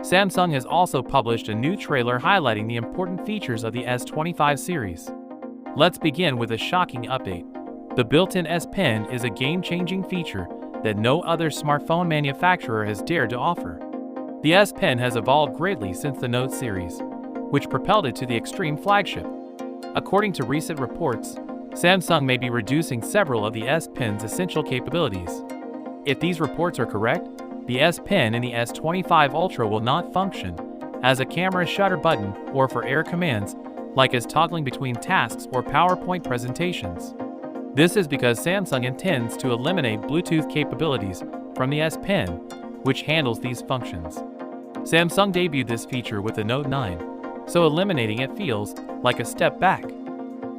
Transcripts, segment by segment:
Samsung has also published a new trailer highlighting the important features of the S25 series. Let's begin with a shocking update. The built-in S Pen is a game-changing feature that no other smartphone manufacturer has dared to offer. The S Pen has evolved greatly since the Note series, which propelled it to the extreme flagship. According to recent reports, Samsung may be reducing several of the S Pen's essential capabilities. If these reports are correct, the S Pen in the S25 Ultra will not function as a camera shutter button or for air commands, like as toggling between tasks or PowerPoint presentations. This is because Samsung intends to eliminate Bluetooth capabilities from the S Pen, which handles these functions. Samsung debuted this feature with the Note 9, so eliminating it feels like a step back.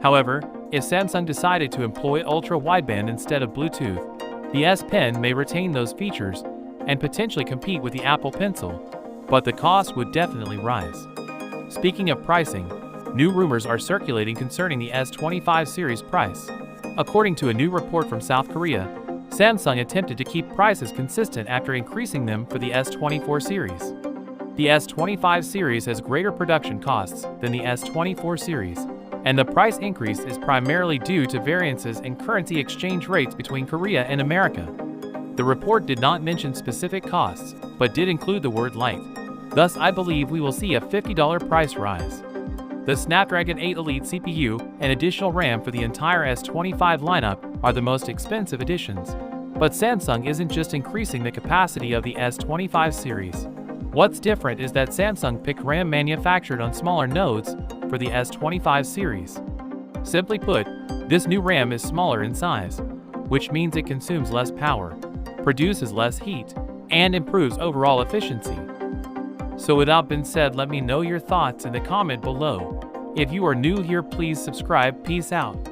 However, if Samsung decided to employ ultra-wideband instead of Bluetooth, the S Pen may retain those features and potentially compete with the Apple Pencil, but the cost would definitely rise. Speaking of pricing, new rumors are circulating concerning the S25 series price. According to a new report from South Korea, Samsung attempted to keep prices consistent after increasing them for the S24 series. The S25 series has greater production costs than the S24 series, and the price increase is primarily due to variances in currency exchange rates between Korea and America. The report did not mention specific costs, but did include the word light. Thus, I believe we will see a $50 price rise. The Snapdragon 8 Elite CPU and additional RAM for the entire S25 lineup are the most expensive additions. But Samsung isn't just increasing the capacity of the S25 series. What's different is that Samsung picked RAM manufactured on smaller nodes for the S25 series. Simply put, this new RAM is smaller in size, which means it consumes less power, produces less heat, and improves overall efficiency. So with that being said, let me know your thoughts in the comment below. If you are new here, please subscribe. Peace out.